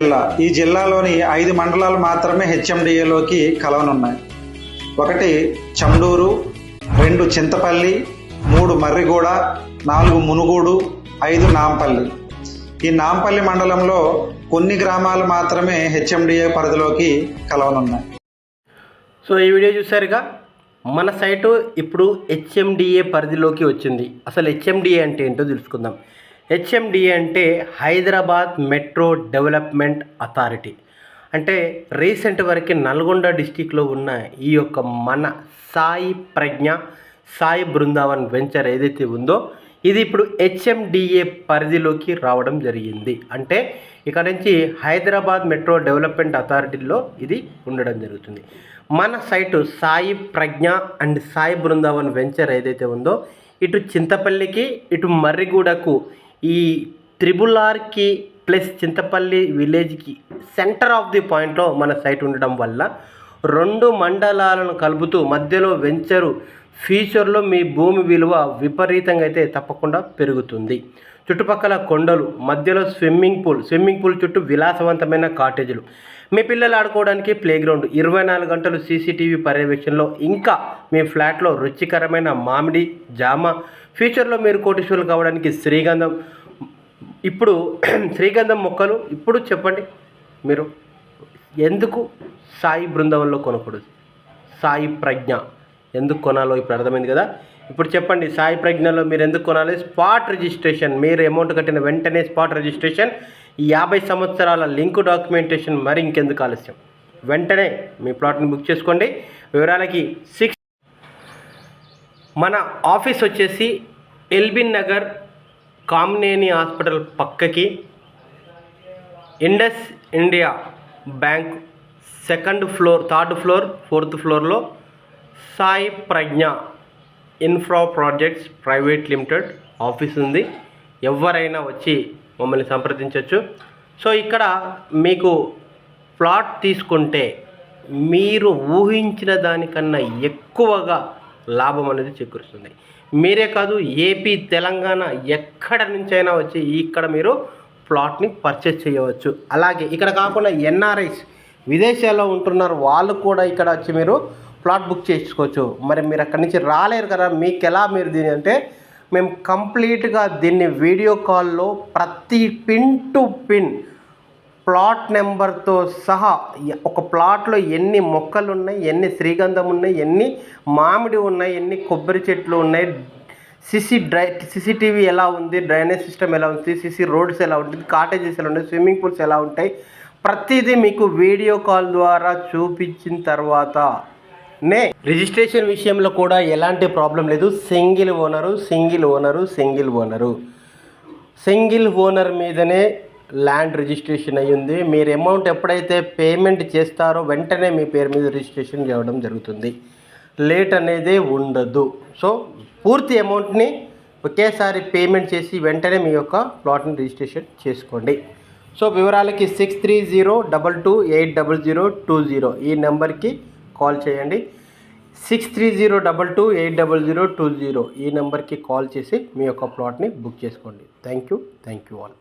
జిల్లా ఈ జిల్లాలోని 5 మండలాలు మాత్రమే హెచ్ఎండిఏలోకి కలవనున్నాయి. 1 చండూరు, 2 చింతపల్లి, 3 మర్రిగూడ, 4 మునుగోడు, 5 నాంపల్లి. ఈ నాంపల్లి మండలంలో కొన్ని గ్రామాలు మాత్రమే హెచ్ఎండిఏ పరిధిలోకి కలవనున్నాయి. సో ఈ వీడియో చూసారుగా, మన సైటు ఇప్పుడు హెచ్ఎండిఏ పరిధిలోకి వచ్చింది. అసలు హెచ్ఎండిఏ అంటే ఏంటో తెలుసుకుందాం. హెచ్ఎండిఏ అంటే హైదరాబాద్ మెట్రో డెవలప్మెంట్ అథారిటీ. అంటే రీసెంట్ వరకు నల్గొండ డిస్టిక్లో ఉన్న ఈ యొక్క మన సాయి ప్రజ్ఞ, సాయి బృందావన్ వెంచర్ ఏదైతే ఉందో ఇది ఇప్పుడు హెచ్ఎండిఏ పరిధిలోకి రావడం జరిగింది. అంటే ఇక్కడ నుంచి హైదరాబాద్ మెట్రో డెవలప్మెంట్ అథారిటీలో ఇది ఉండడం జరుగుతుంది. మన site Sai Pragnya and Sai Brindavan venture ఏదైతే ఉందో ఇటు చింతపల్లికి, ఇటు మర్రిగూడకు, ఈ త్రిబుల్-ఆర్కి ప్లస్ చింతపల్లి విలేజ్కి సెంటర్ ఆఫ్ ది పాయింట్లో మన సైట్ ఉండడం వల్ల 2 మండలాలను కలుపుతూ మధ్యలో వెంచరు ఫ్యూచర్లో మీ భూమి విలువ విపరీతంగా అయితే తప్పకుండా పెరుగుతుంది. చుట్టుపక్కల కొండలు, మధ్యలో స్విమ్మింగ్ పూల్ చుట్టూ విలాసవంతమైన కాటేజీలు, మీ పిల్లలు ఆడుకోవడానికి ప్లేగ్రౌండ్, 24 గంటలు సీసీటీవీ పర్యవేక్షణలో, ఇంకా మీ ఫ్లాట్లో రుచికరమైన మామిడి, జామ, ఫ్యూచర్లో మీరు కోటీశ్వరులు కావడానికి శ్రీగంధం. ఇప్పుడు శ్రీగంధం మొక్కలు ఇప్పుడు చెప్పండి, మీరు ఎందుకు సాయి బృందావన్లో కొనకూడదు? సాయి ప్రజ్ఞ ఎందుకు కొనాలో ఇప్పుడు అర్థమైంది కదా. ఇప్పుడు చెప్పండి, సాయి ప్రజ్ఞలో మీరు ఎందుకు కొనాలి? స్పాట్ రిజిస్ట్రేషన్, మీరు అమౌంట్ కట్టిన వెంటనే స్పాట్ రిజిస్ట్రేషన్, 50 సంవత్సరాల లింక్ డాక్యుమెంటేషన్. మరి ఇంకెందుకు ఆలస్యం, వెంటనే మీ ప్లాట్ని బుక్ చేసుకోండి. వివరాలకి మన ఆఫీస్ వచ్చేసి ఎల్బీ నగర్ కామినేని హాస్పిటల్ పక్కకి Indus India bank 2nd floor, 3rd floor, 4th ఫ్లోర్లో Sai Pragna infra projects private limited office ఉంది. ఎవరైనా వచ్చి మమ్మల్ని సంప్రదించవచ్చు. సో ఇక్కడ మీకు ప్లాట్ తీసుకుంటే మీరు ఊహించిన దానికన్నా ఎక్కువగా లాభం అనేది చేకూరుస్తుంది. మీరే కాదు, ఏపీ, తెలంగాణ ఎక్కడ నుంచైనా వచ్చి ఇక్కడ మీరు ప్లాట్ని పర్చేస్ చేయవచ్చు. అలాగే ఇక్కడ కాకుండా ఎన్ఆర్ఐస్ విదేశాల్లో ఉంటున్నారు, వాళ్ళు కూడా ఇక్కడ వచ్చి మీరు ప్లాట్ బుక్ చేసుకోవచ్చు. మరి మీరు అక్కడి నుంచి రాలేరు కదా, మీకు ఎలా మీరు దీని అంటే మేము కంప్లీట్గా దీన్ని వీడియో కాల్లో ప్రతి పిన్ టు పిన్ ప్లాట్ నెంబర్తో సహా, ఒక ప్లాట్లో ఎన్ని మొక్కలు ఉన్నాయి, ఎన్ని శ్రీగంధం ఉన్నాయి, ఎన్ని మామిడి ఉన్నాయి, ఎన్ని కొబ్బరి చెట్లు ఉన్నాయి, సీసీటీవీ ఎలా ఉంది, డ్రైనేజ్ సిస్టమ్ ఎలా ఉంది, సీసీ రోడ్స్ ఎలా ఉంటుంది, కాటేజెస్ ఎలా ఉంటాయి, స్విమ్మింగ్ పూల్స్ ఎలా ఉంటాయి, ప్రతిదీ మీకు వీడియో కాల్ ద్వారా చూపించిన తర్వాతనే రిజిస్ట్రేషన్ విషయంలో కూడా ఎలాంటి ప్రాబ్లం లేదు. సింగిల్ ఓనర్ మీదనే ల్యాండ్ రిజిస్ట్రేషన్ అయ్యింది. మీరు అమౌంట్ ఎప్పుడైతే పేమెంట్ చేస్తారో వెంటనే మీ పేరు మీద రిజిస్ట్రేషన్ చేయడం జరుగుతుంది. లేట్ అనేది ఉండదు. సో పూర్తి అమౌంట్ని ఒకేసారి పేమెంట్ చేసి వెంటనే మీ యొక్క ప్లాట్ని రిజిస్ట్రేషన్ చేసుకోండి. సో వివరాలకి 6302280020 ఈ నెంబర్కి కాల్ చేయండి. 6302280020 ఈ నెంబర్కి కాల్ చేసి మీ యొక్క ప్లాట్ని బుక్ చేసుకోండి. Thank you all.